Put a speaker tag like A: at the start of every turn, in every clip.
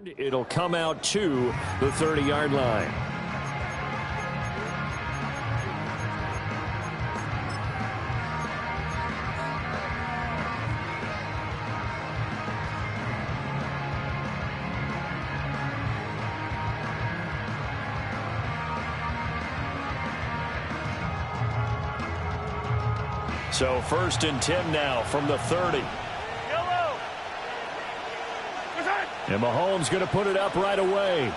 A: It'll come out to the 30-yard line. So 1st and 10 now from the 30. And Mahomes going to put it up right away.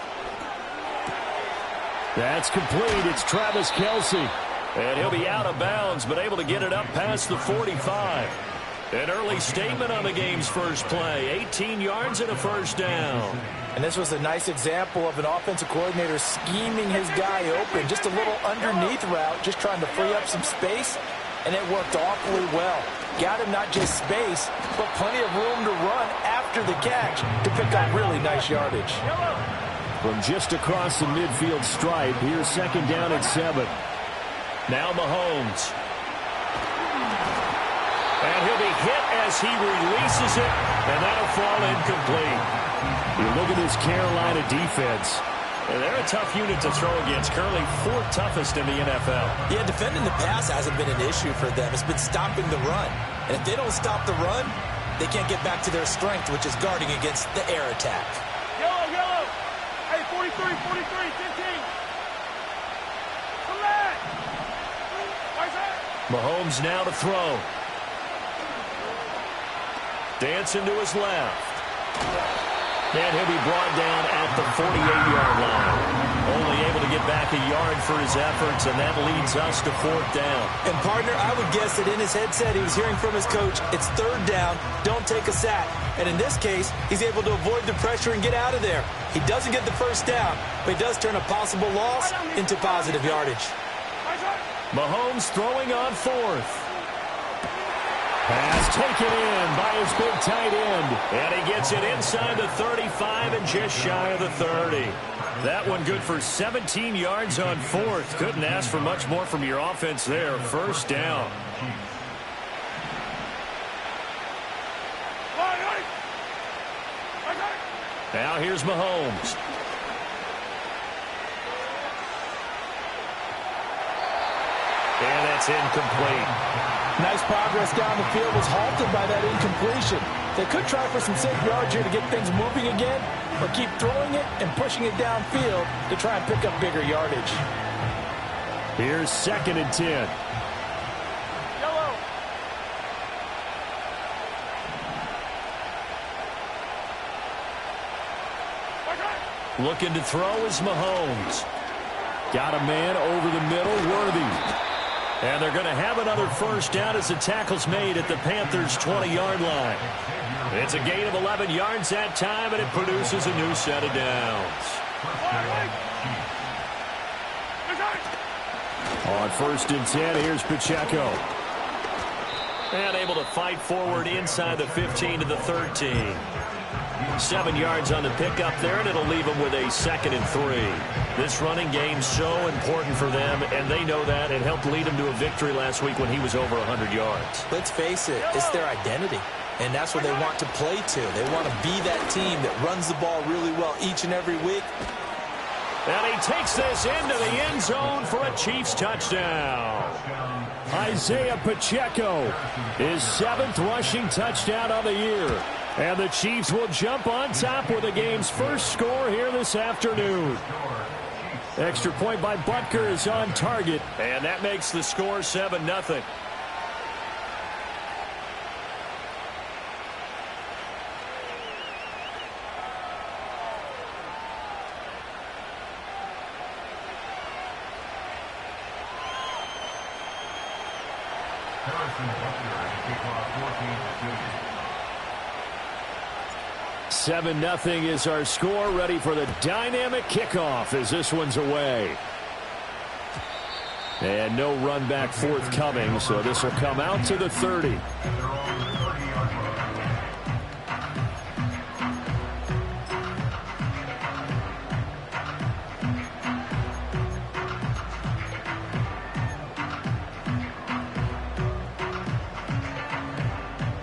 A: That's complete. It's Travis Kelce. And he'll be out of bounds, but able to get it up past the 45. An early statement on the game's first play. 18 yards and a first down.
B: And this was a nice example of an offensive coordinator scheming his guy open. Just a little underneath route, just trying to free up some space. And it worked awfully well. Got him not just space, but plenty of room to run after the catch to pick up really nice yardage.
A: From just across the midfield stripe, here's 2nd down and 7. Now Mahomes. And he'll be hit as he releases it, and that'll fall incomplete. You look at this Carolina defense. They're a tough unit to throw against. Currently 4th toughest in the NFL.
B: Yeah, defending the pass hasn't been an issue for them. It's been stopping the run. And if they don't stop the run, they can't get back to their strength, which is guarding against the air attack.
C: Yellow. Hey, 43, 15. Come back.
A: Mahomes now to throw. Dancing to his left. And he'll be brought down at the 48-yard line. Only able to get back a yard for his efforts, and that leads us to 4th down.
B: And, partner, I would guess that in his headset he was hearing from his coach, it's 3rd down, don't take a sack. And in this case, he's able to avoid the pressure and get out of there. He doesn't get the 1st down, but he does turn a possible loss into positive yardage.
A: Mahomes throwing on 4th. Pass taken in by his big tight end. And he gets it inside the 35 and just shy of the 30. That one good for 17 yards on 4th. Couldn't ask for much more from your offense there. 1st down. Now here's Mahomes. And that's incomplete.
B: Nice progress down the field was halted by that incompletion. They could try for some safe yards here to get things moving again, or keep throwing it and pushing it downfield to try and pick up bigger yardage.
A: Here's 2nd and 10.
C: Yellow.
A: Looking to throw is Mahomes. Got a man over the middle, Worthy. And they're going to have another 1st down as the tackle's made at the Panthers' 20-yard line. It's a gain of 11 yards that time, and it produces a new set of downs. On 1st and 10, here's Pacheco. And able to fight forward inside the 15 to the 13. 7 yards on the pickup there, and it'll leave them with a 2nd and 3. This running game's so important for them, and they know that. It helped lead them to a victory last week when he was over 100 yards.
B: Let's face it, it's their identity, and that's what they want to play to. They want to be that team that runs the ball really well each and every week.
A: And he takes this into the end zone for a Chiefs touchdown. Isaiah Pacheco, his 7th rushing touchdown of the year. And the Chiefs will jump on top with the game's first score here this afternoon. Extra point by Butker is on target. And that makes the score 7-0.
D: Harrison Butker, kickoff 14-2.
A: 7-0 is our score. Ready for the dynamic kickoff as this one's away. And no run back forthcoming, so this will come out to the 30.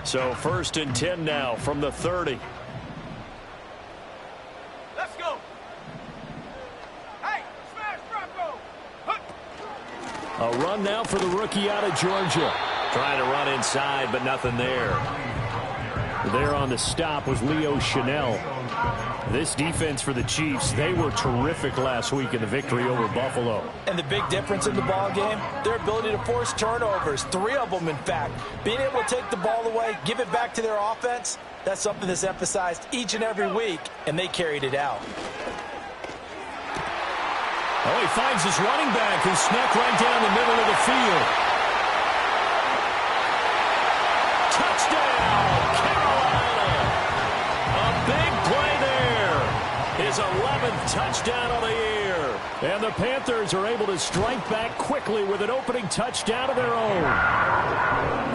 A: So 1st and 10 now from the 30. A run now for the rookie out of Georgia. Trying to run inside, but nothing there. There on the stop was Leo Chanel. This defense for the Chiefs, they were terrific last week in the victory over Buffalo.
B: And the big difference in the ball game, their ability to force turnovers, 3 of them in fact. Being able to take the ball away, give it back to their offense, that's something that's emphasized each and every week, and they carried it out.
A: Oh, he finds his running back who snuck right down the middle of the field. Touchdown, Carolina! A big play there. His 11th touchdown of the year. And the Panthers are able to strike back quickly with an opening touchdown of their own.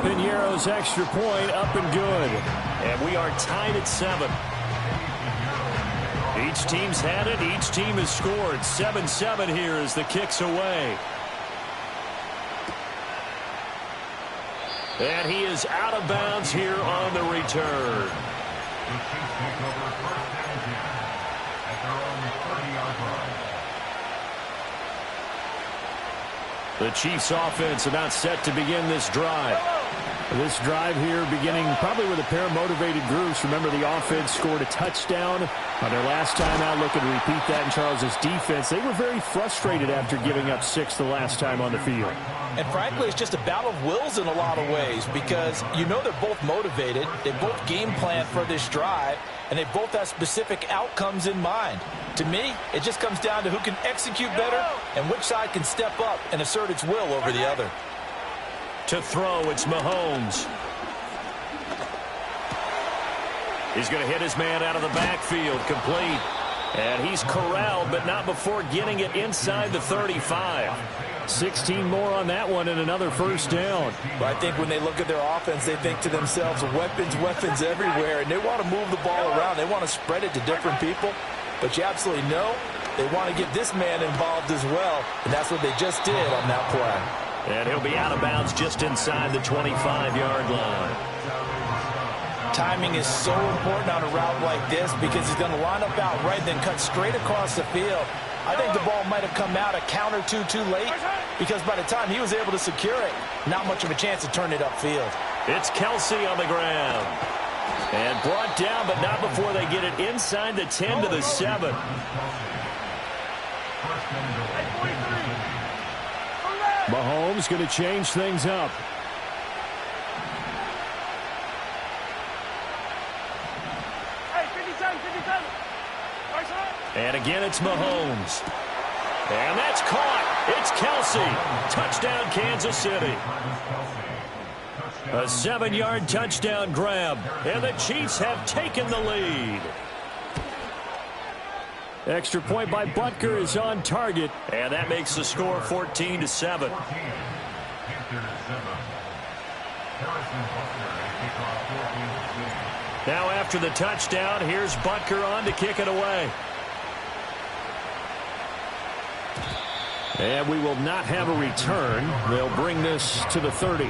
A: Pinheiro's extra point up and good. And we are tied at 7. Each team's had it. Each team has scored. 7-7 here as the kick's away. And he is out of bounds here on the return.
D: The Chiefs take over first and 10 at their own 30-yard line.
A: The Chiefs offense about set to begin this drive. This drive here beginning probably with a pair of motivated groups. Remember, the offense scored a touchdown on their last time out. Looking to repeat that in Charles's defense. They were very frustrated after giving up 6 the last time on the field.
B: And frankly, it's just a battle of wills in a lot of ways because you know they're both motivated. They both game plan for this drive, and they both have specific outcomes in mind. To me, it just comes down to who can execute better and which side can step up and assert its will over the other.
A: To throw, it's Mahomes. He's going to hit his man out of the backfield, complete. And he's corralled, but not before getting it inside the 35. 16 more on that one and another first down.
B: But I think when they look at their offense, they think to themselves, weapons everywhere, and they want to move the ball around. They want to spread it to different people. But you absolutely know they want to get this man involved as well, and that's what they just did on that play.
A: And he'll be out of bounds just inside the 25-yard line.
B: Timing is so important on a route like this because he's going to line up out right, then cut straight across the field. I think the ball might have come out a count or two too late because by the time he was able to secure it, not much of a chance to turn it upfield.
A: It's Kelsey on the ground. And brought down, but not before they get it inside the 10 to the 7. Mahomes going to change things up. And again, it's Mahomes. And that's caught. It's Kelsey. Touchdown, Kansas City. A 7-yard touchdown grab. And the Chiefs have taken the lead. Extra point by Butker is on target. And that makes the score 14-7. Now after the touchdown, here's Butker on to kick it away. And we will not have a return. They'll bring this to the 30.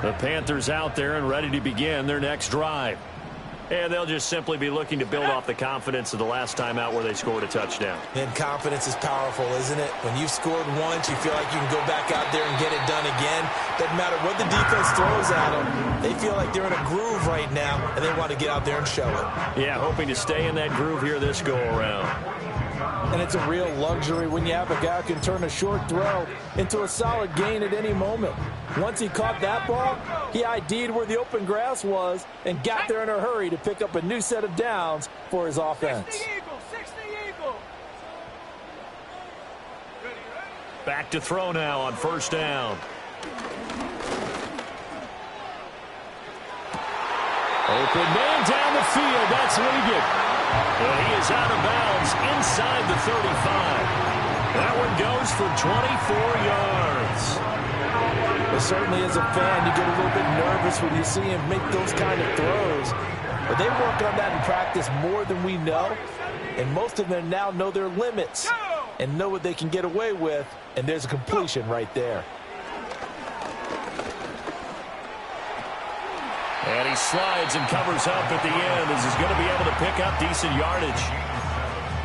A: The Panthers out there and ready to begin their next drive. And they'll just simply be looking to build off the confidence of the last time out where they scored a touchdown.
B: And confidence is powerful, isn't it? When you've scored once, you feel like you can go back out there and get it done again. Doesn't matter what the defense throws at them. They feel like they're in a groove right now, and they want to get out there and show it.
A: Yeah, hoping to stay in that groove here this go-around.
B: And it's a real luxury when you have a guy who can turn a short throw into a solid gain at any moment. Once he caught that ball, he ID'd where the open grass was and got there in a hurry to pick up a new set of downs for his offense.
C: 60 Eagle.
A: Back to throw now on first down. Open man down the field. That's Ligon. And he is out of bounds inside the 35. That one goes for 24 yards.
B: But certainly as a fan, you get a little bit nervous when you see him make those kind of throws. But they work on that in practice more than we know. And most of them now know their limits. and know what they can get away with, and there's a completion right there.
A: And he slides and covers up at the end as he's going to be able to pick up decent yardage.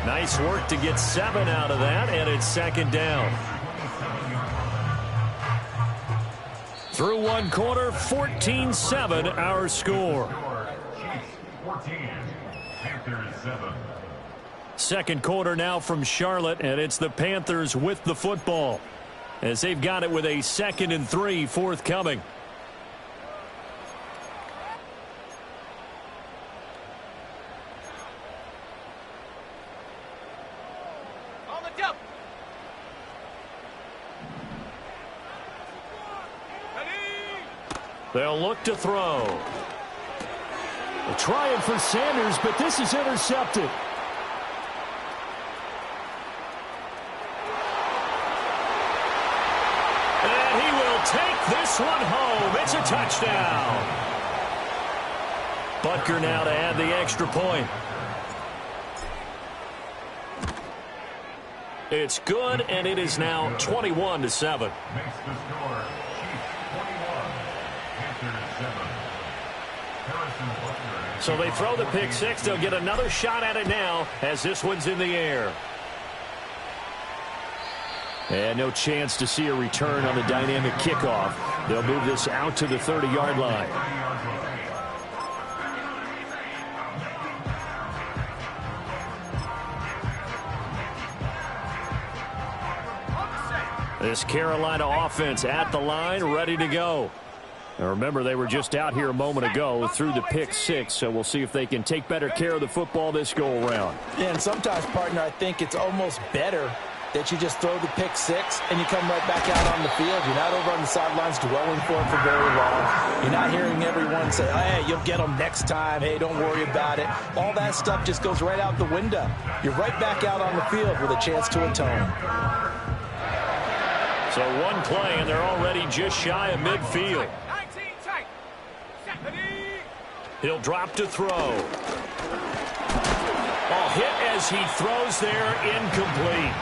A: Nice work to get 7 out of that, and it's second down. Through one quarter, 14-7 our score.
D: Chiefs 14, Panthers 7.
A: Second quarter now from Charlotte, and it's the Panthers with the football as they've got it with a 2nd and 3 forthcoming.
C: On the double.
A: They'll look to throw. They're trying for Sanders, but this is intercepted. And he will take this one home. It's a touchdown. Butker now to add the extra point. It's good, and it is now 21-7.
D: Makes the score Chiefs 21, Panthers 7. Harrison Butker.
A: So they throw the pick six. They'll get another shot at it now as this one's in the air. And no chance to see a return on the dynamic kickoff. They'll move this out to the 30-yard line. This Carolina offense at the line, ready to go. Now remember, they were just out here a moment ago through the pick six, so we'll see if they can take better care of the football this go-around.
B: Yeah, and sometimes, partner, I think it's almost better that you just throw the pick six and you come right back out on the field. You're not over on the sidelines dwelling for it for very long. You're not hearing everyone say, hey, you'll get them next time. Hey, don't worry about it. All that stuff just goes right out the window. You're right back out on the field with a chance to atone.
A: So one play, and they're already just shy of midfield.
C: 19 tight.
A: He'll drop to throw. Ball hit as he throws there, incomplete.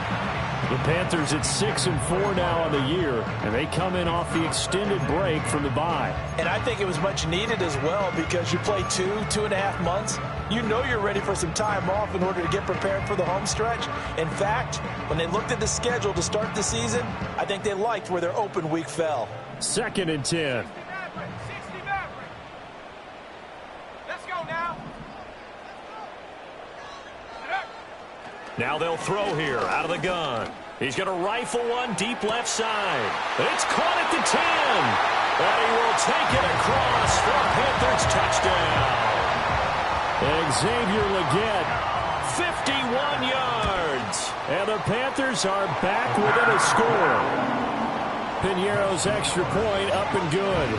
A: The Panthers at 6-4 now on the year, and they come in off the extended break from the bye.
B: And I think it was much needed as well because you play 2.5 months. You know you're ready for some time off in order to get prepared for the home stretch. In fact, when they looked at the schedule to start the season, I think they liked where their open week fell.
A: 2nd and 10.
C: 60 Maverick. Let's go now.
A: Now they'll throw here out of the gun. He's going to rifle one deep left side. It's caught at the 10. And he will take it across for a Panthers touchdown. Xavier Legette, 51 yards. And the Panthers are back within a score. Pinheiro's extra point up and good.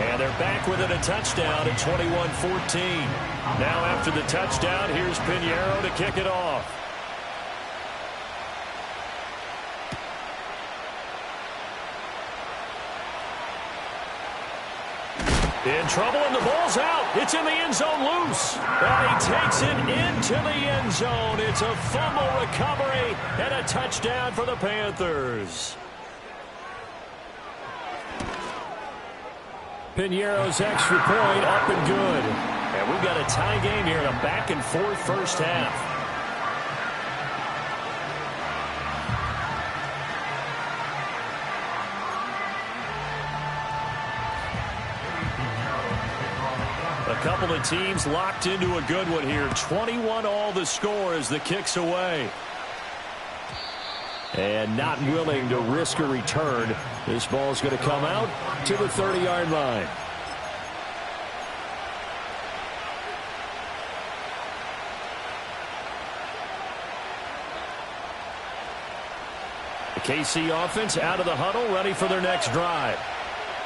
A: And they're back within a touchdown at 21-14. Now after the touchdown, here's Pinheiro to kick it off. In trouble, and the ball's out. It's in the end zone loose. And he takes it into the end zone. It's a fumble recovery and a touchdown for the Panthers. Pinheiro's extra point up and good. And we've got a tie game here in a back-and-forth first half. A couple of teams locked into a good one here. 21-all the score as the kick's away. And not willing to risk a return. This ball's going to come out to the 30-yard line. The KC offense out of the huddle, ready for their next drive.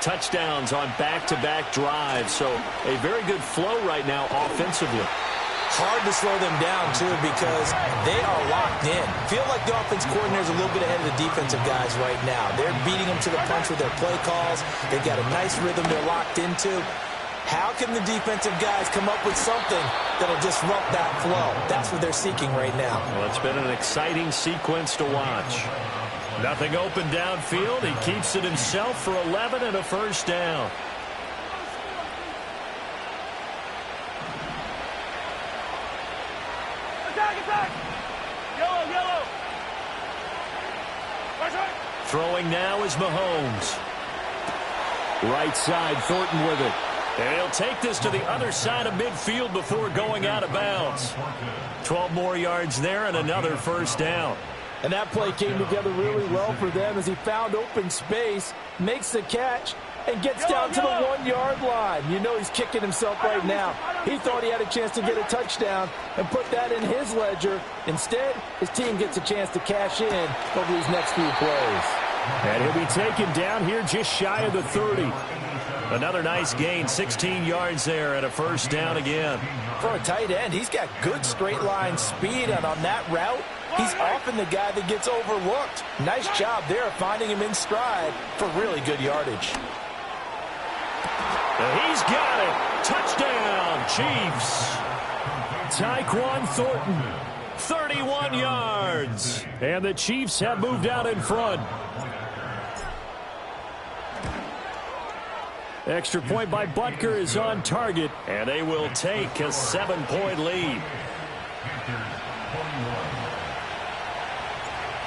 A: Touchdowns on back-to-back drives, so a very good flow right now offensively.
B: Hard to slow them down, too, because they are locked in. Feel like the offense coordinator is a little bit ahead of the defensive guys right now. They're beating them to the punch with their play calls. They've got a nice rhythm they're locked into. How can the defensive guys come up with something that'll disrupt that flow? That's what they're seeking right now.
A: Well, it's been an exciting sequence to watch. Nothing open downfield. He keeps it himself for 11 and a first down.
C: Attack! Yellow!
A: Throwing now is Mahomes. Right side, Thornton with it. And he'll take this to the other side of midfield before going out of bounds. 12 more yards there and another first down.
B: And that play came together really well for them as he found open space, makes the catch, and gets down to the 1-yard line. You know he's kicking himself right now. He thought he had a chance to get a touchdown and put that in his ledger. Instead, his team gets a chance to cash in over these next few plays.
A: And he'll be taken down here just shy of the 30. Another nice gain, 16 yards there and a first down again.
B: For a tight end, he's got good straight line speed, and on that route, he's often the guy that gets overlooked. Nice job there finding him in stride for really good yardage.
A: And he's got it. Touchdown, Chiefs. Tyquan Thornton, 31 yards. And the Chiefs have moved out in front. Extra point by Butker is on target, and they will take a 7-point lead.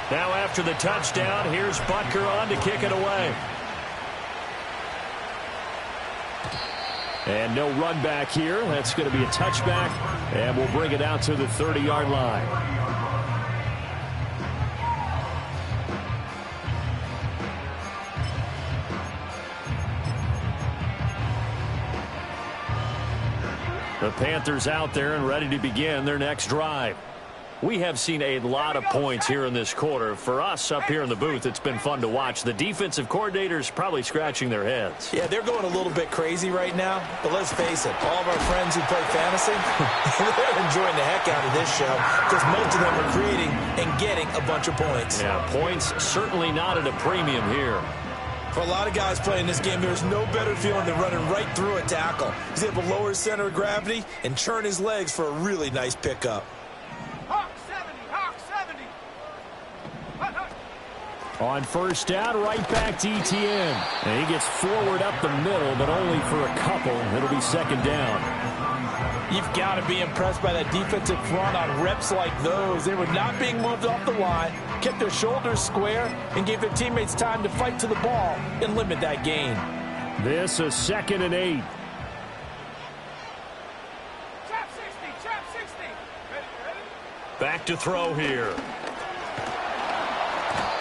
A: Now after the touchdown, here's Butker on to kick it away. And no run back here. That's going to be a touchback, and we'll bring it out to the 30-yard line. The Panthers out there and ready to begin their next drive. We have seen a lot of points here in this quarter. For us up here in the booth, it's been fun to watch. The defensive coordinators probably scratching their heads.
B: Yeah, they're going a little bit crazy right now. But let's face it, all of our friends who play fantasy, they're enjoying the heck out of this show because most of them are creating and getting a bunch of points.
A: Yeah, points certainly not at a premium here.
B: For a lot of guys playing this game, there's no better feeling than running right through a tackle. He's able to lower his center of gravity and churn his legs for a really nice pickup.
C: Hawk 70.
A: On first down, right back to Etienne. And he gets forward up the middle, but only for a couple. It'll be second down.
B: You've got to be impressed by that defensive front on reps like those. They were not being moved off the line, kept their shoulders square, and gave their teammates time to fight to the ball and limit that gain.
A: This is 2nd and 8.
C: Trap 60. Ready?
A: Back to throw here.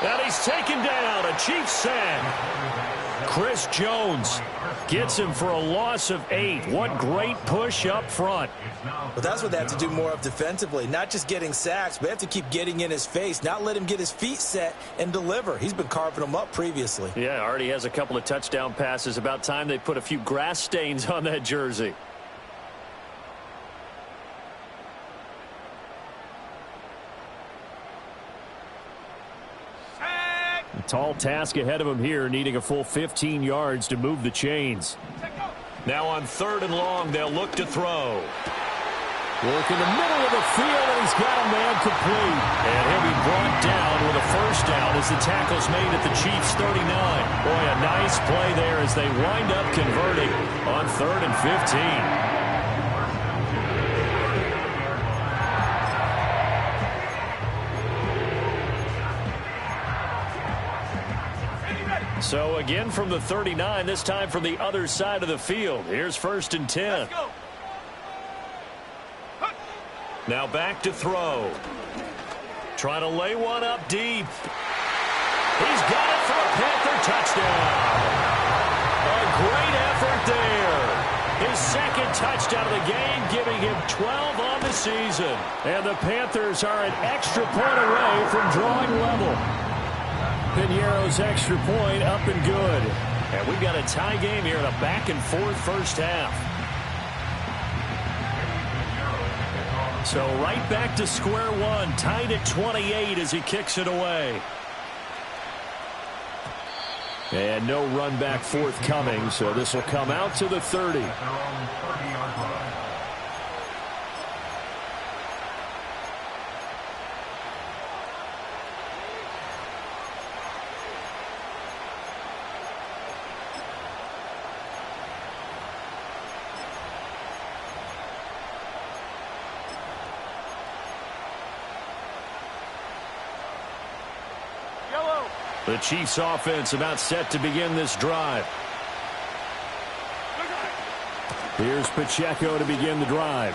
A: And he's taken down. A Chiefs sack. Chris Jones gets him for a loss of 8. What great push up front.
B: But that's what they have to do more of defensively. Not just getting sacks, but they have to keep getting in his face. Not let him get his feet set and deliver. He's been carving them up previously.
A: Yeah, already has a couple of touchdown passes. About time they put a few grass stains on that jersey. A tall task ahead of him here, needing a full 15 yards to move the chains. Now on 3rd and long, they'll look to throw. Work in the middle of the field, and he's got a man complete. And he'll be brought down with a first down as the tackle's made at the Chiefs' 39. Boy, a nice play there as they wind up converting on 3rd and 15. So again from the 39, this time from the other side of the field. Here's 1st and 10. Now back to throw. Trying to lay one up deep. He's got it for a Panther touchdown. A great effort there. His 2nd touchdown of the game, giving him 12 on the season. And the Panthers are an extra point away from drawing level. Piñeiro's extra point up and good. And we've got a tie game here in a back-and-forth first half. So right back to square one, tied at 28 as he kicks it away. And no run back forthcoming, so this will come out to the 30.
D: At their own 30-yard line.
A: The Chiefs offense about set to begin this drive. Here's Pacheco to begin the drive.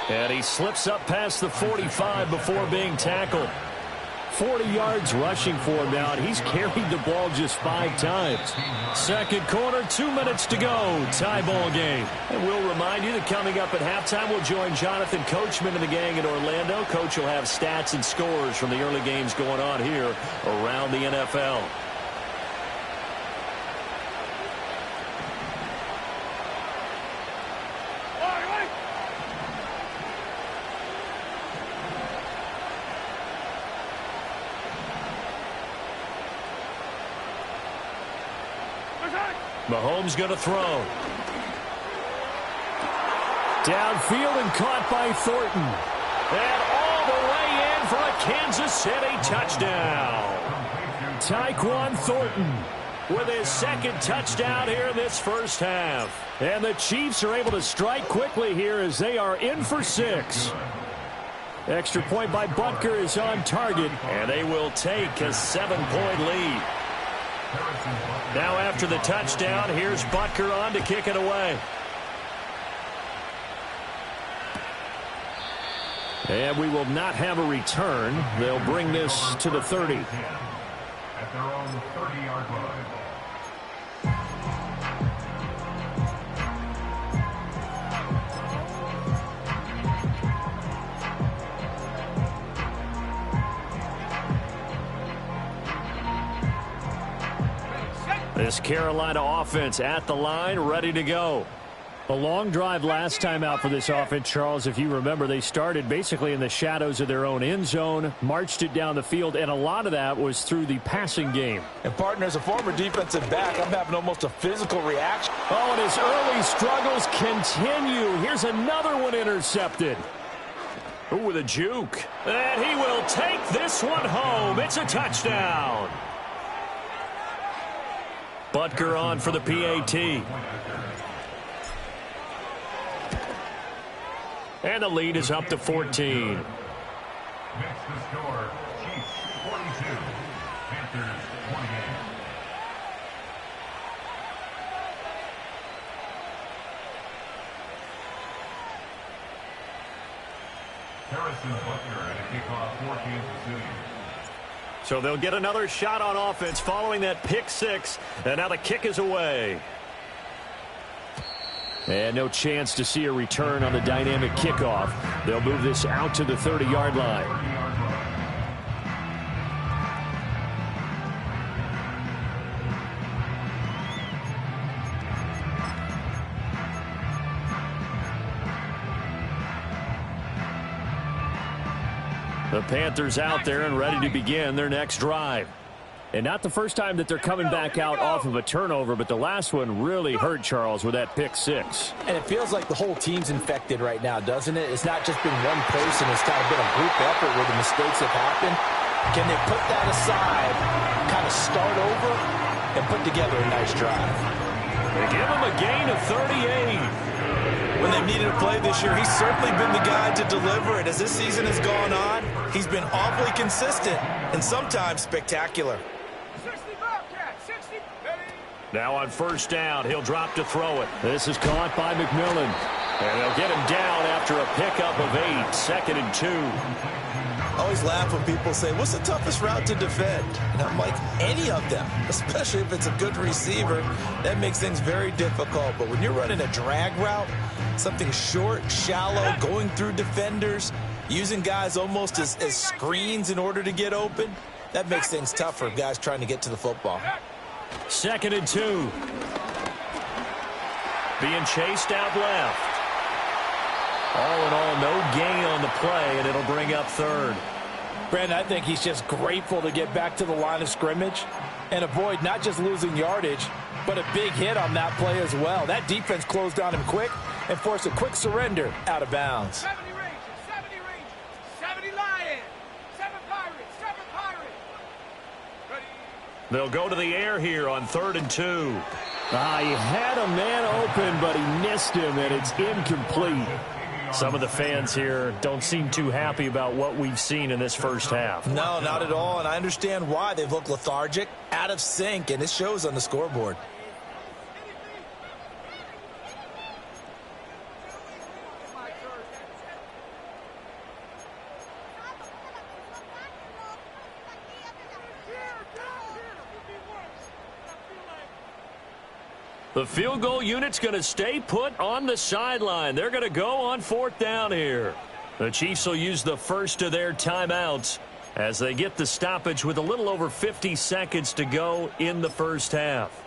A: And he slips up past the 45 before being tackled. 40 yards rushing for him now, and he's carried the ball just 5 times. Second quarter, 2 minutes to go. Tie ball game. And we'll remind you that coming up at halftime, we'll join Jonathan Coachman and the gang in Orlando. Coach will have stats and scores from the early games going on here around the NFL. Mahomes going to throw. Downfield and caught by Thornton. And all the way in for a Kansas City touchdown. Tyquan Thornton with his second touchdown here in this first half. And the Chiefs are able to strike quickly here as they are in for 6. Extra point by Butker is on target, and they will take a 7-point lead. Now after the touchdown, here's Butker on to kick it away. And we will not have a return. They'll bring this to the 30.
D: At their own 30-yard line.
A: This Carolina offense at the line, ready to go. A long drive last time out for this offense, Charles. If you remember, they started basically in the shadows of their own end zone, marched it down the field, and a lot of that was through the passing game.
B: And, partner, as a former defensive back, I'm having almost a physical reaction.
A: Oh, and his early struggles continue. Here's another one intercepted. Ooh, with a juke. And he will take this one home. It's a touchdown. Butker on for the PAT. And the lead is up to 14.
D: Next to score, Chiefs 42, Panthers 28. Harrison Butker at a kickoff for Kansas City.
A: So they'll get another shot on offense following that pick 6. And now the kick is away. And no chance to see a return on the dynamic kickoff. They'll move this out to the 30-yard line. The Panthers out there and ready to begin their next drive. And not the first time that they're coming back out off of a turnover, but the last one really hurt, Charles, with that pick 6.
B: And it feels like the whole team's infected right now, doesn't it? It's not just been one person. It's kind of been a group effort where the mistakes have happened. Can they put that aside, kind of start over, and put together a nice drive?
A: They give him a gain of 38.
B: When they've needed a play this year, he's certainly been the guy to deliver it. As this season has gone on, he's been awfully consistent and sometimes spectacular.
C: 60 Bobcat, 60.
A: Now on first down, he'll drop to throw it. This is caught by McMillan. And they'll get him down after a pickup of 8, 2nd and 2.
B: I always laugh when people say, what's the toughest route to defend? And I'm like, any of them, especially if it's a good receiver. That makes things very difficult. But when you're running a drag route, something short, shallow, going through defenders, using guys almost as screens in order to get open, that makes things tough for guys trying to get to the football.
A: 2nd and 2. Being chased out left. All in all, no gain on the play, and it'll bring up 3rd.
B: Brandon, I think he's just grateful to get back to the line of scrimmage and avoid not just losing yardage, but a big hit on that play as well. That defense closed on him quick and forced a quick surrender out of bounds.
C: 70 Rangers, 70 Lions, 7 Pirates, 7 Pirates. Ready?
A: They'll go to the air here on 3rd and 2.
E: He had a man open, but he missed him, and it's incomplete.
A: Some of the fans here don't seem too happy about what we've seen in this first half.
B: No, not at all, and I understand why. They've looked lethargic, out of sync, and it shows on the scoreboard.
A: The field goal unit's going to stay put on the sideline. They're going to go on 4th down here. The Chiefs will use the first of their timeouts as they get the stoppage with a little over 50 seconds to go in the first half.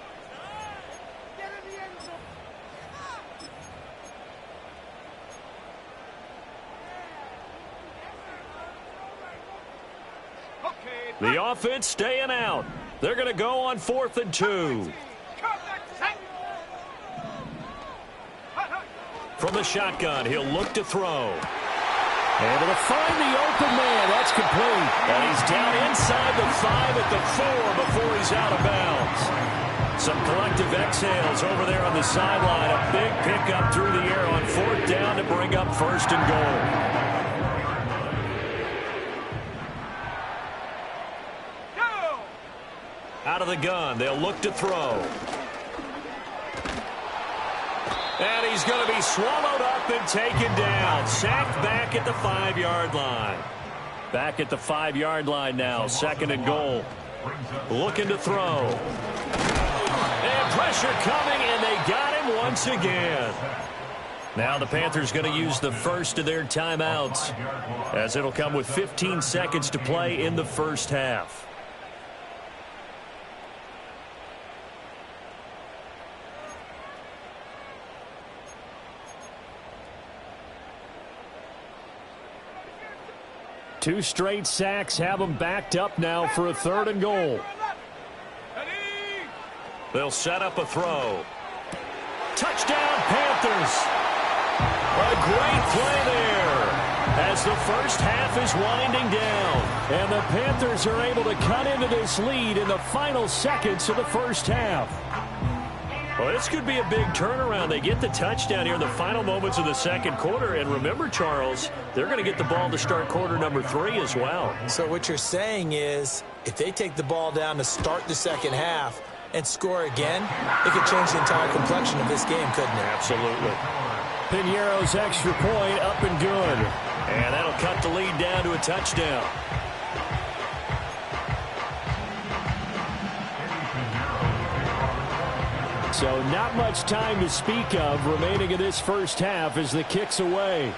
A: The offense staying out. They're going to go on 4th and 2. From the shotgun, he'll look to throw.
E: Able to find the open man. That's complete.
A: And he's down inside the 5 at the 4 before he's out of bounds. Some collective exhales over there on the sideline. A big pickup through the air on 4th down to bring up 1st and goal. Out of the gun, they'll look to throw. And he's going to be swallowed up and taken down. Sacked back at the 5-yard line. Back at the 5-yard line now. 2nd and goal. Looking to throw. And pressure coming, and they got him once again. Now the Panthers going to use the first of their timeouts, as it'll come with 15 seconds to play in the first half.
E: Two straight sacks have them backed up now for a 3rd and goal.
A: They'll set up a throw. Touchdown, Panthers. A great play there as the first half is winding down.
E: And the Panthers are able to cut into this lead in the final seconds of the first half.
A: Well, this could be a big turnaround. They get the touchdown here in the final moments of the second quarter. And remember, Charles, they're going to get the ball to start quarter number 3 as well.
B: So what you're saying is, if they take the ball down to start the second half and score again, it could change the entire complexion of this game, couldn't it?
A: Absolutely.
E: Piñeiro's extra point up and good.
A: And that'll cut the lead down to a touchdown.
E: So not much time to speak of remaining in this first half as the kick's away.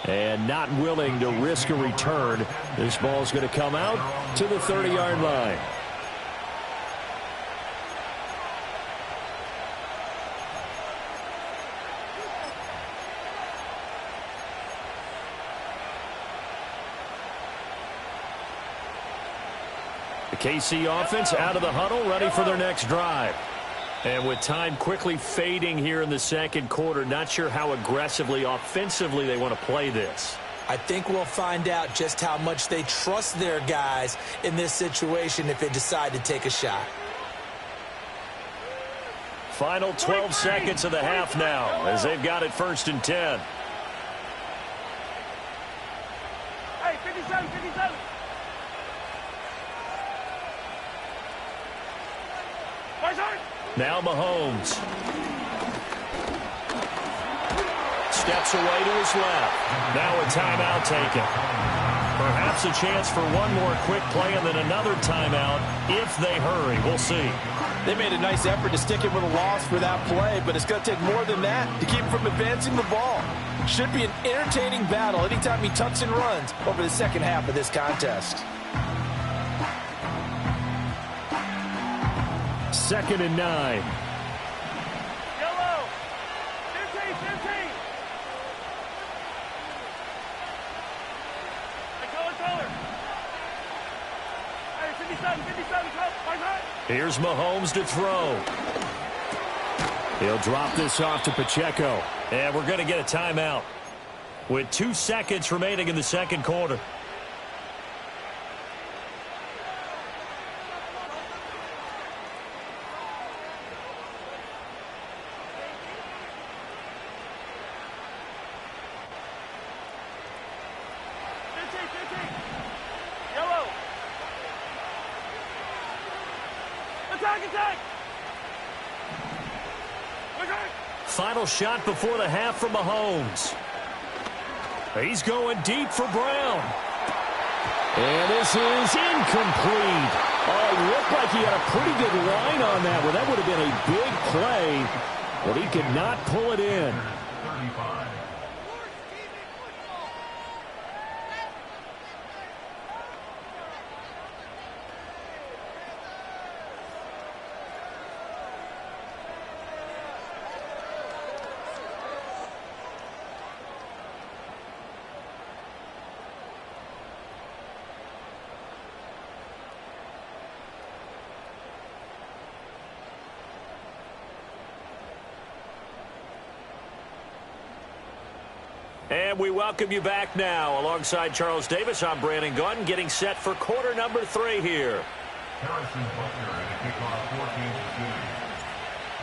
E: And not willing to risk a return. This ball's going to come out to the 30-yard line.
A: KC offense out of the huddle, ready for their next drive. And with time quickly fading here in the second quarter, not sure how aggressively, offensively they want to play this.
B: I think we'll find out just how much they trust their guys in this situation if they decide to take a shot.
A: Final 12 seconds of the half now as they've got it 1st and 10.
C: Hey, 57, 57.
A: Now Mahomes. Steps away to his left. Now a timeout taken. Perhaps a chance for one more quick play and then another timeout if they hurry. We'll see.
B: They made a nice effort to stick it with a loss for that play, but it's going to take more than that to keep him from advancing the ball. Should be an entertaining battle anytime he tucks and runs over the second half of this contest.
E: 2nd and 9.
C: Yellow. 15, 15.
E: Here's Mahomes to throw. He'll drop this off to Pacheco. And we're going to get a timeout with 2 seconds remaining in the second quarter. Final shot before the half for Mahomes. He's going deep for Brown. And this is incomplete. Oh, it looked like he had a pretty good line on that one. That would have been a big play, but he could not pull it in.
D: 35.
E: And we welcome you back now. Alongside Charles Davis, I'm Brandon Gunn, getting set for quarter number 3 here.
D: Harrison Butker at a kickoff,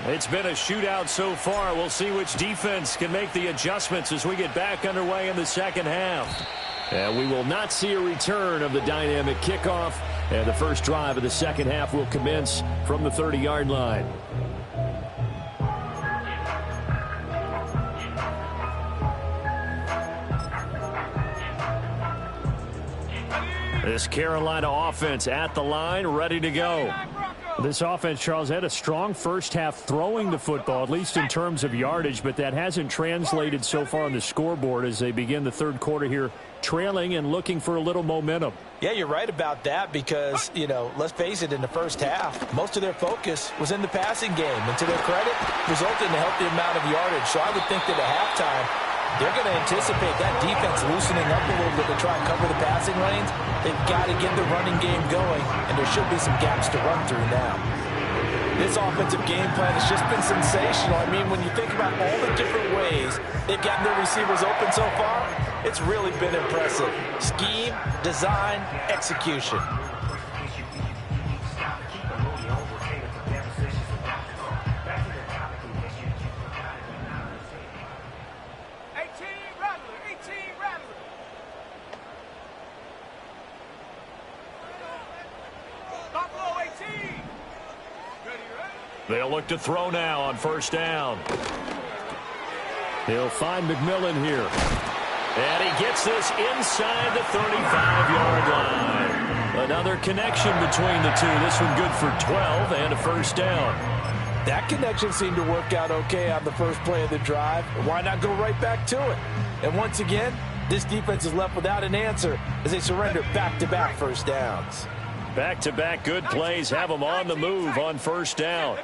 D: 14-2.
E: It's been a shootout so far. We'll see which defense can make the adjustments as we get back underway in the second half. And we will not see a return of the dynamic kickoff. And the first drive of the second half will commence from the 30-yard line. This Carolina offense at the line, ready to go. This offense, Charles, had a strong first half throwing the football, at least in terms of yardage, but that hasn't translated so far on the scoreboard as they begin the third quarter here, trailing and looking for a little momentum.
B: Yeah, you're right about that because, let's face it, in the first half, most of their focus was in the passing game. And to their credit, resulted in a healthy amount of yardage. So I would think that at halftime, they're going to anticipate that defense loosening up a little bit to try and cover the passing lanes. They've got to get the running game going, and there should be some gaps to run through now. This offensive game plan has just been sensational. I mean, when you think about all the different ways they've gotten their receivers open so far, it's really been impressive. Scheme, design, execution.
E: They'll look to throw now on first down. He'll find McMillan here. And he gets this inside the 35-yard line. Another connection between the two. This one good for 12 and a first down.
B: That connection seemed to work out okay on the first play of the drive. Why not go right back to it? And once again, this defense is left without an answer as they surrender back-to-back first downs.
E: Back-to-back good plays have them on the move on first down.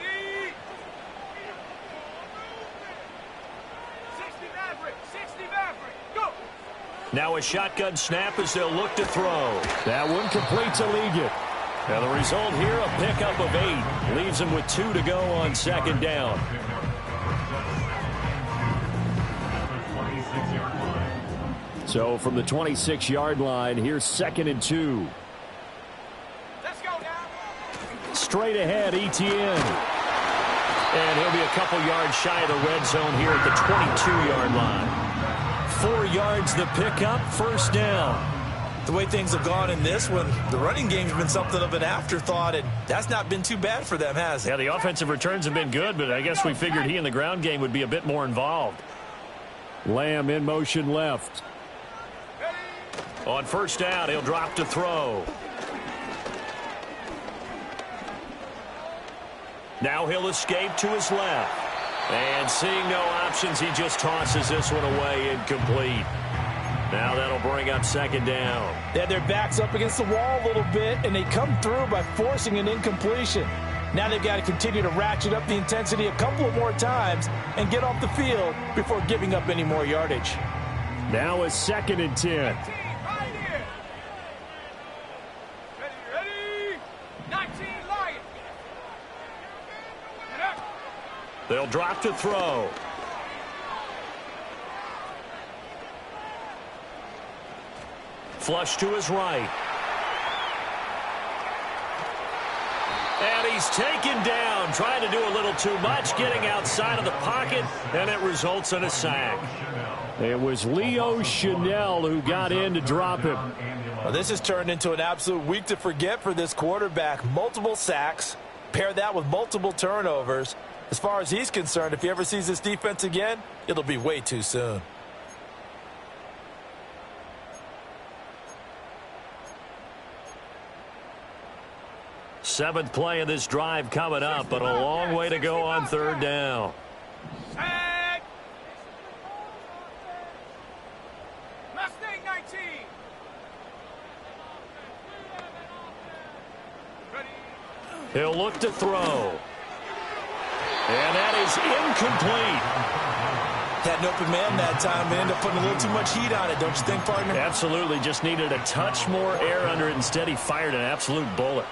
E: Now a shotgun snap as they'll look to throw. That one complete to Ligon. And the result here, a pickup of 8. Leaves them with 2 to go on second down. So from the 26-yard line, here's 2nd and 2.
C: Let's go now.
E: Straight ahead, Etienne. And he'll be a couple yards shy of the red zone here at the 22-yard line. 4 yards the pickup, first down.
B: The way things have gone in this one, the running game's been something of an afterthought, and that's not been too bad for them, has it?
E: Yeah, the offensive returns have been good, but I guess we figured he in the ground game would be a bit more involved. Lamb in motion left. On first down, he'll drop to throw. Now he'll escape to his left. And seeing no options, he just tosses this one away, incomplete. Now that'll bring up second down.
B: They had their backs up against the wall a little bit, and they come through by forcing an incompletion. Now they've got to continue to ratchet up the intensity a couple of more times and get off the field before giving up any more yardage.
E: Now a 2nd and 10.
C: Right here. Ready. 19 Lions.
E: They'll drop to throw. Flush to his right. And he's taken down, trying to do a little too much, getting outside of the pocket, and it results in a sack. It was Leo Chenal who got in to drop him.
B: Well, this has turned into an absolute week to forget for this quarterback. Multiple sacks, pair that with multiple turnovers. As far as he's concerned, if he ever sees this defense again, it'll be way too soon.
E: Seventh play of this drive coming up, but a long way to go on third down.
C: Sack. Mustang 19. Ready.
E: He'll look to throw. And that is incomplete.
B: Had an open man that time and ended up putting a little too much heat on it, don't you think, partner?
E: Absolutely, just needed a touch more air under it. Instead, he fired an absolute bullet.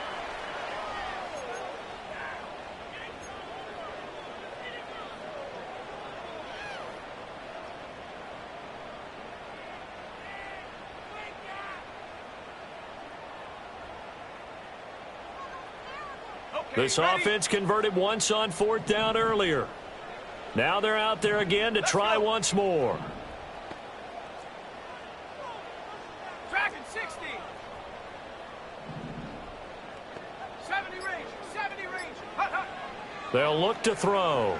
E: This offense converted once on fourth down earlier. Now they're out there again to try once more.
C: Dragon 60. 70 range. 70 range. Hut, hut.
E: They'll look to throw.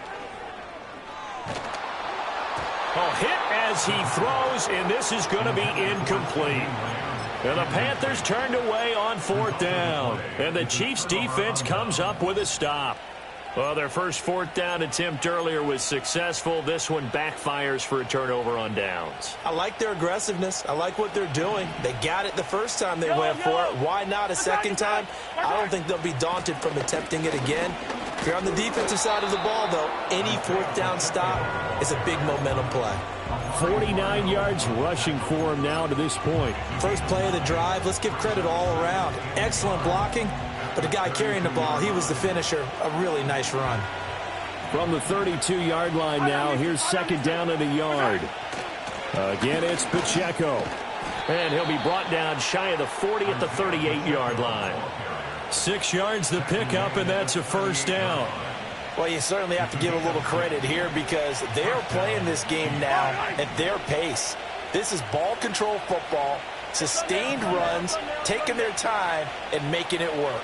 E: Oh, hit as he throws, and this is going to be incomplete. And the Panthers turned away on fourth down. And the Chiefs defense comes up with a stop. Well, their first fourth down attempt earlier was successful. This one backfires for a turnover on downs.
B: I like their aggressiveness. I like what they're doing. They got it the first time they went for it. Why not a second time? I don't think they'll be daunted from attempting it again. If you're on the defensive side of the ball, though, any fourth down stop is a big momentum play.
E: 49 yards rushing for him now to this point.
B: First play of the drive, let's give credit all around. Excellent blocking, but the guy carrying the ball, he was the finisher. A really nice run.
E: From the 32-yard line now, here's second down and a yard. Again, it's Pacheco. And he'll be brought down shy of the 40 at the 38-yard line. 6 yards the pickup, and that's a first down.
B: Well, you certainly have to give a little credit here because they're playing this game now at their pace. This is ball control football, sustained runs, taking their time, and making it work.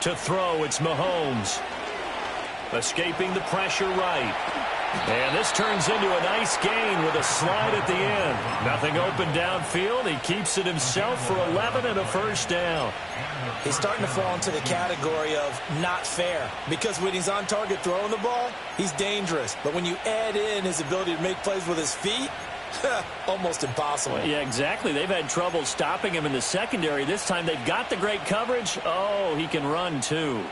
E: To throw, it's Mahomes. Escaping the pressure right. And this turns into a nice gain with a slide at the end. Nothing open downfield. He keeps it himself for 11 and a first down.
B: He's starting to fall into the category of not fair because when he's on target throwing the ball, he's dangerous. But when you add in his ability to make plays with his feet, almost impossible.
E: Yeah, exactly. They've had trouble stopping him in the secondary. This time they've got the great coverage. Oh, he can run too.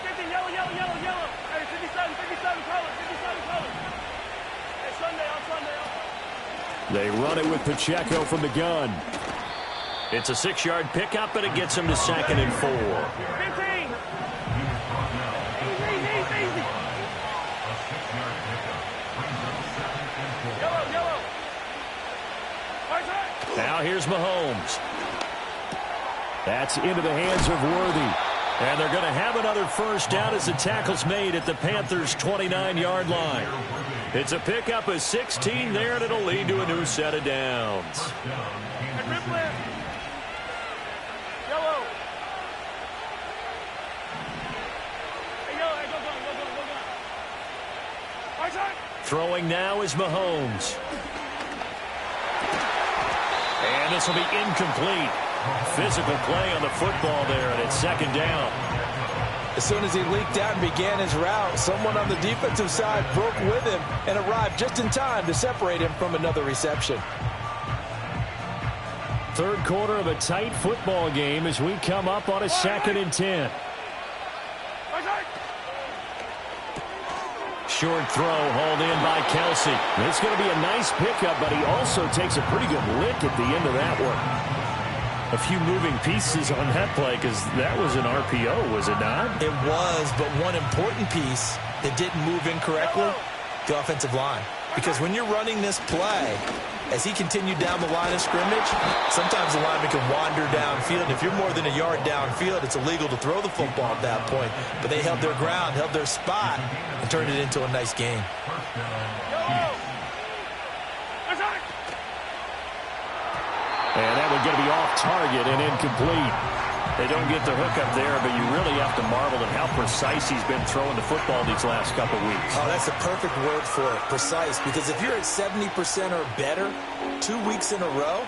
C: 50, yellow, yellow, yellow, yellow. Hey, 57, 57 color, 57 color. Hey, Sunday on Sunday on.
E: They run it with Pacheco from the gun. It's a 6-yard pickup, and it gets him to second and 4.
C: 15. Easy. Yellow, yellow.
E: Now here's Mahomes. That's into the hands of Worthy. And they're going to have another first down as the tackle's made at the Panthers' 29-yard line. It's a pickup of 16 there, and it'll lead to a new set of downs. Throwing now is Mahomes. And this will be incomplete. Physical play on the football there, and it's second down.
B: As soon as he leaked out and began his route, someone on the defensive side broke with him and arrived just in time to separate him from another reception.
E: Third quarter of a tight football game as we come up on a 2nd and 10. Short throw hauled in by Kelsey. It's going to be a nice pickup, but he also takes a pretty good lick at the end of that one. A few moving pieces on that play because that was an RPO, was it not?
B: It was, but one important piece that didn't move incorrectly, the offensive line. Because when you're running this play, as he continued down the line of scrimmage, sometimes the lineman can wander downfield. If you're more than a yard downfield, it's illegal to throw the football at that point. But they held their ground, held their spot, and turned it into a nice game.
E: And that would get to be off target and incomplete. They don't get the hook up there, but you really have to marvel at how precise he's been throwing the football these last couple weeks.
B: Oh, that's the perfect word for it, precise. Because if you're at 70% or better 2 weeks in a row,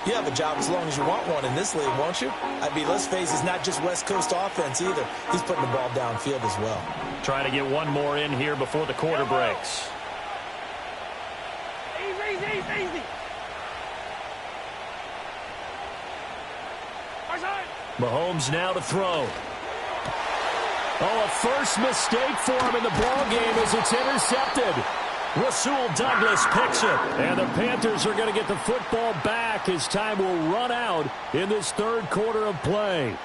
B: you have a job as long as you want one in this league, won't you? I mean, let's face it, it's not just West Coast offense either. He's putting the ball downfield as well.
E: Trying to get one more in here before the quarter breaks.
C: Easy.
E: Mahomes now to throw. Oh, a first mistake for him in the ball game as it's intercepted. Rasul Douglas picks it. And the Panthers are going to get the football back as time will run out in this third quarter of play.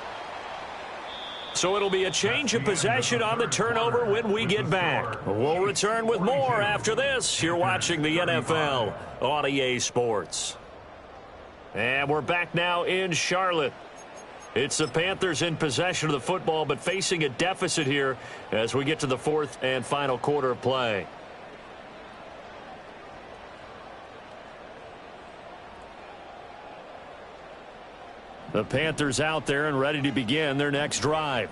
E: So it'll be a change of possession on the turnover when we get back. We'll return with more after this. You're watching the NFL on EA Sports. And we're back now in Charlotte. It's the Panthers in possession of the football, but facing a deficit here as we get to the fourth and final quarter of play. The Panthers out there and ready to begin their next drive.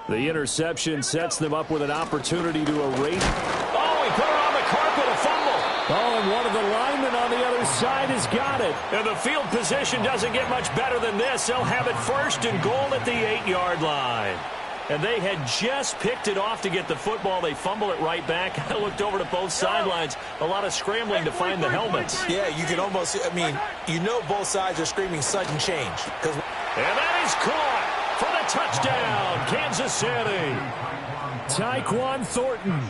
E: The interception sets them up with an opportunity to erase. Oh, he put her on the carpet, a fumble. Oh, and one of the linemen on the other side has got it. And the field position doesn't get much better than this. They'll have it first and goal at the 8-yard line. And they had just picked it off to get the football. They fumble it right back. I looked over to both sidelines. A lot of scrambling to find the helmets.
B: Yeah, you can almost, I mean, you know both sides are screaming sudden change.
E: And that is caught for the touchdown, Kansas City. Tyquan Thornton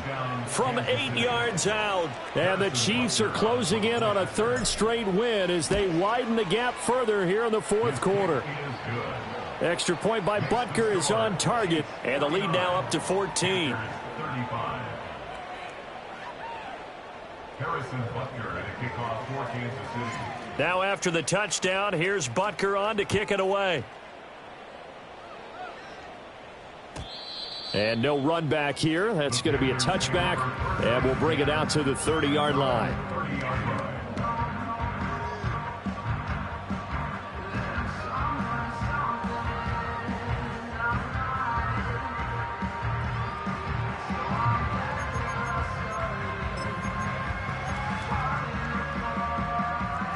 E: from 8 yards out. And the Chiefs are closing in on a third straight win as they widen the gap further here in the fourth quarter. Extra point by Butker is on target, and the lead now up to 14.
D: Harrison Butker at a kickoff for Kansas City.
E: Now after the touchdown, here's Butker on to kick it away. And no run back here. That's going to be a touchback, and we'll bring it out to the 30-yard line.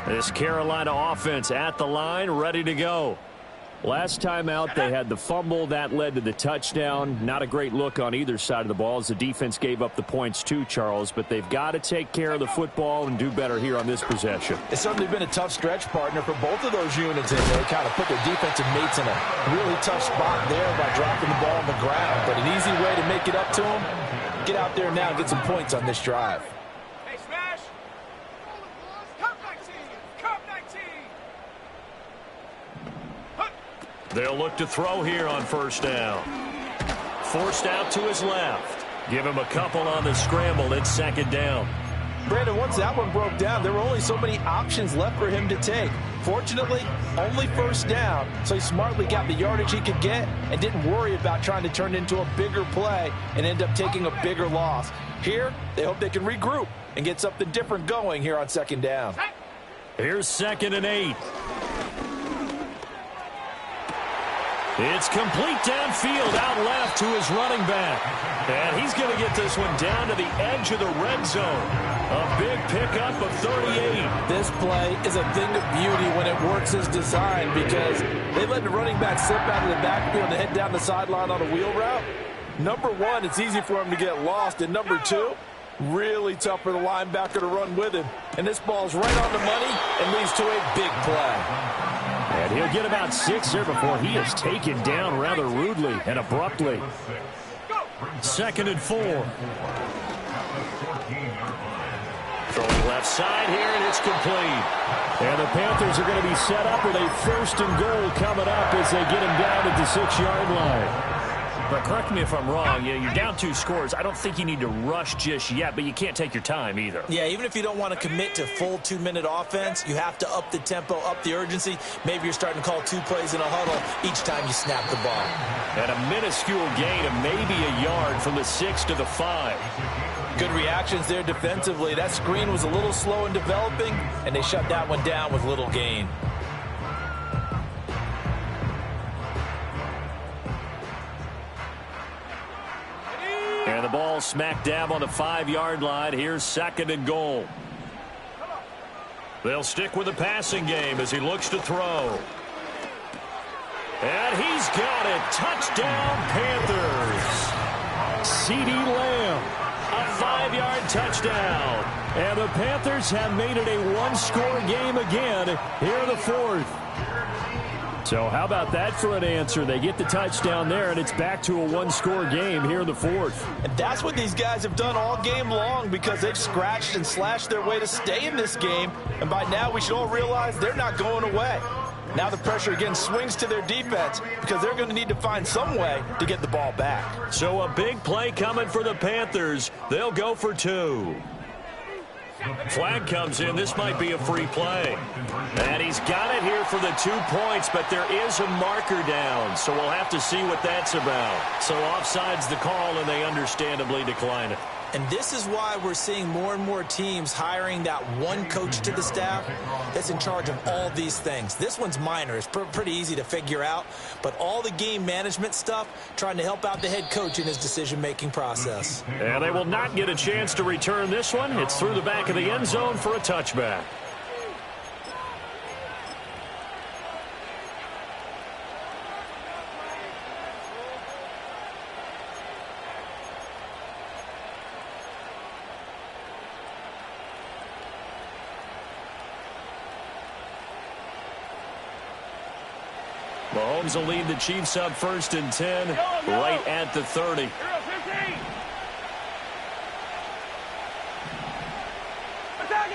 E: This Carolina offense at the line, ready to go. Last time out, they had the fumble. That led to the touchdown. Not a great look on either side of the ball as the defense gave up the points too, Charles. But they've got to take care of the football and do better here on this possession.
B: It's certainly been a tough stretch, partner, for both of those units in there. Kind of put their defensive mates in a really tough spot there by dropping the ball on the ground. But an easy way to make it up to them, get out there now and get some points on this drive.
C: Hey, Smash! Come 19! Come 19!
E: They'll look to throw here on first down. Forced out to his left. Give him a couple on the scramble. It's second down.
B: Brandon, once that one broke down, there were only so many options left for him to take. Fortunately, only first down, so he smartly got the yardage he could get and didn't worry about trying to turn it into a bigger play and end up taking a bigger loss. Here, they hope they can regroup and get something different going here on second down.
E: Here's 2nd and 8. It's complete downfield, out left to his running back. And he's going to get this one down to the edge of the red zone. A big pickup of 38.
B: This play is a thing of beauty when it works as designed because they let the running back slip out of the backfield and head down the sideline on a wheel route. Number one, it's easy for him to get lost. And number two, really tough for the linebacker to run with him. And this ball's right on the money and leads to a big play.
E: And he'll get about 6 here before he is taken down rather rudely and abruptly. 2nd and 4. Throwing left side here, and it's complete. And the Panthers are going to be set up with a 1st and goal coming up as they get him down at the 6-yard line. But correct me if I'm wrong, you're down 2 scores. I don't think you need to rush just yet, but you can't take your time either.
B: Yeah, even if you don't want to commit to full 2-minute offense, you have to up the tempo, up the urgency. Maybe you're starting to call 2 plays in a huddle each time you snap the ball.
E: And a minuscule gain of maybe a yard from the 6 to the 5.
B: Good reactions there defensively. That screen was a little slow in developing, and they shut that one down with little gain.
E: And the ball smack dab on the 5-yard line. Here's 2nd and goal. They'll stick with the passing game as he looks to throw. And he's got it. Touchdown, Panthers. CeeDee Lamb, a 5-yard touchdown. And the Panthers have made it a 1-score game again here in the 4th. So how about that for an answer? They get the touchdown there, and it's back to a 1-score game here in the 4th.
B: And that's what these guys have done all game long because they've scratched and slashed their way to stay in this game. And by now, we should all realize they're not going away. Now the pressure again swings to their defense because they're going to need to find some way to get the ball back.
E: So a big play coming for the Panthers. They'll go for 2. Flag comes in. This might be a free play. And he's got it here for the 2 points, but there is a marker down, so we'll have to see what that's about. So offside's the call, and they understandably decline it.
B: And this is why we're seeing more and more teams hiring that one coach to the staff that's in charge of all these things. This one's minor. It's pretty easy to figure out. But all the game management stuff, trying to help out the head coach in his decision-making process.
E: And they will not get a chance to return this one. It's through the back of the end zone for a touchback. Mahomes will lead the Chiefs up 1st and 10, right at the 30.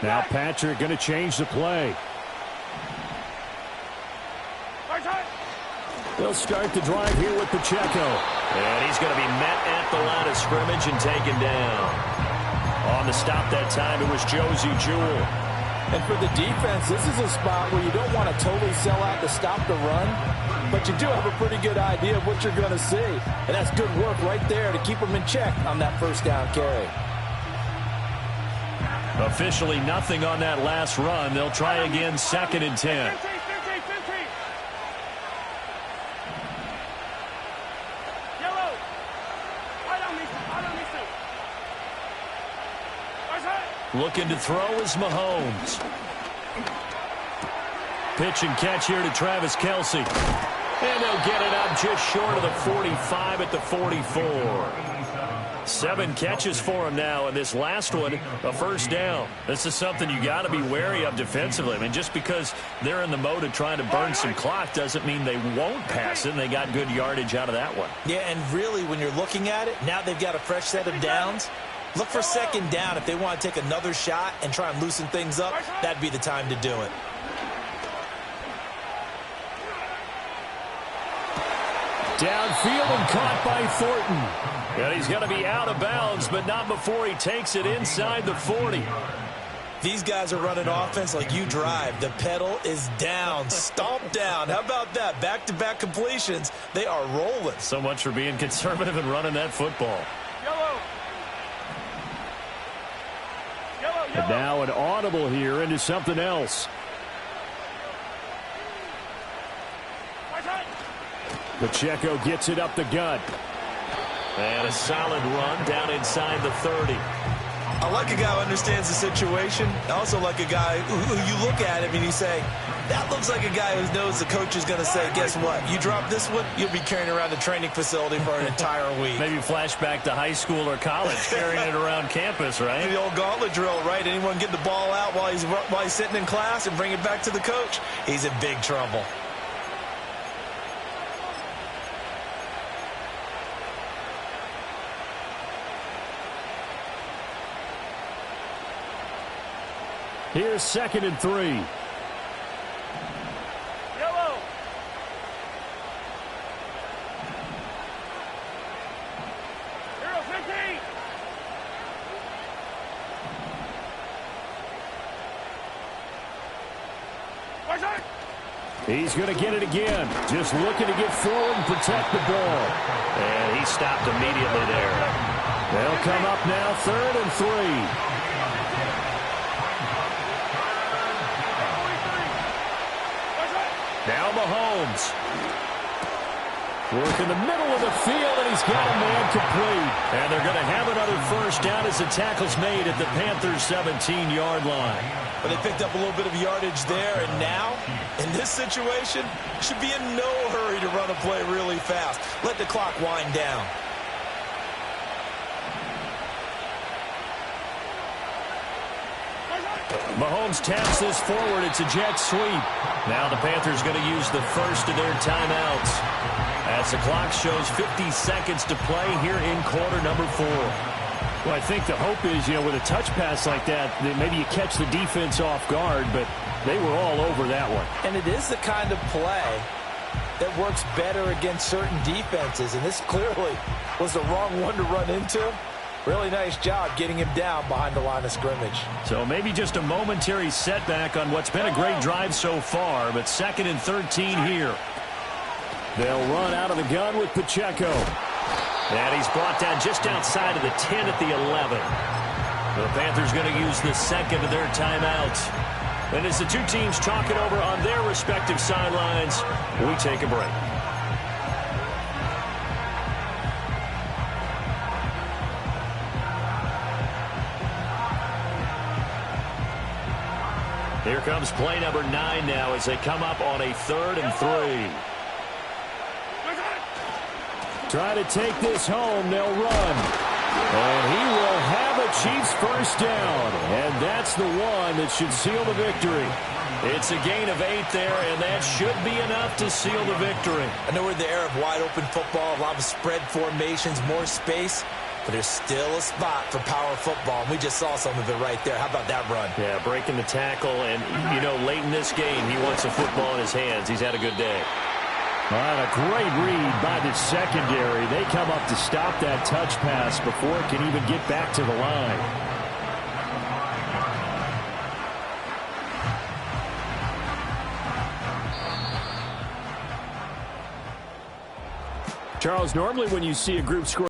E: Now Patrick going to change the play. They'll start the drive here with Pacheco. And he's going to be met at the line of scrimmage and taken down. On the stop that time, it was Josie Jewell.
B: And for the defense, this is a spot where you don't want to totally sell out to stop the run, but you do have a pretty good idea of what you're going to see. And that's good work right there to keep them in check on that 1st down carry.
E: Officially nothing on that last run. They'll try again 2nd and 10. Looking to throw is Mahomes. Pitch and catch here to Travis Kelce. And they'll get it up just short of the 45 at the 44. 7 catches for him now, and this last one, a 1st down. This is something you got to be wary of defensively. I mean, just because they're in the mode of trying to burn some clock doesn't mean they won't pass it, and they got good yardage out of that one.
B: Yeah, and really, when you're looking at it, now they've got a fresh set of downs. Look for 2nd down if they want to take another shot and try and loosen things up. That'd be the time to do it.
E: Downfield and caught by Thornton. And he's going to be out of bounds, but not before he takes it inside the 40.
B: These guys are running offense like you drive. The pedal is down, stomp down. How about that? Back-to-back completions. They are rolling.
E: So much for being conservative and running that football. And now an audible here into something else. Pacheco gets it up the gut. And a solid run down inside the 30.
B: I like a guy who understands the situation. I also like a guy who you look at him and you say, that looks like a guy who knows the coach is going to say, guess what? You drop this one, you'll be carrying around the training facility for an entire week.
E: Maybe flashback to high school or college, carrying it around campus, right?
B: The old gauntlet drill, right? Anyone get the ball out while he's sitting in class and bring it back to the coach? He's in big trouble.
E: Here's 2nd and 3.
C: Yellow. Hero 15. Watch out.
E: He's going to get it again. Just looking to get forward and protect the ball.
A: And he stopped immediately there.
E: They'll come up now 3rd and 3. Now Mahomes. Work in the middle of the field, and he's got a man complete.
A: And they're going to have another first down as the tackle's made at the Panthers' 17-yard line.
B: But they picked up a little bit of yardage there, and now, in this situation, should be in no hurry to run a play really fast. Let the clock wind down.
A: Mahomes taps this forward. It's a jet sweep. Now the Panthers going to use the first of their timeouts as the clock shows 50 seconds to play here in quarter number 4.
E: Well, I think the hope is, with a touch pass like that maybe you catch the defense off guard, but they were all over that one.
B: And it is the kind of play that works better against certain defenses, and this clearly was the wrong one to run into. Really nice job getting him down behind the line of scrimmage.
A: So maybe just a momentary setback on what's been a great drive so far, but 2nd and 13 here.
E: They'll run out of the gun with Pacheco.
A: And he's brought down just outside of the 10 at the 11. The Panthers going to use the second of their timeouts. And as the two teams talk it over on their respective sidelines, we take a break. Here comes play number 9 now as they come up on a 3rd and 3.
E: Try to take this home. They'll run. And he will have a Chiefs first down. And that's the one that should seal the victory.
A: It's a gain of 8 there, and that should be enough to seal the victory.
B: I know we're in the era of wide-open football, a lot of spread formations, more space, but there's still a spot for power football, and we just saw some of it right there. How about that run?
A: Yeah, breaking the tackle, and, late in this game, he wants the football in his hands. He's had a good day.
E: All right, a great read by the secondary. They come up to stop that touch pass before it can even get back to the line. Charles, normally when you see a group score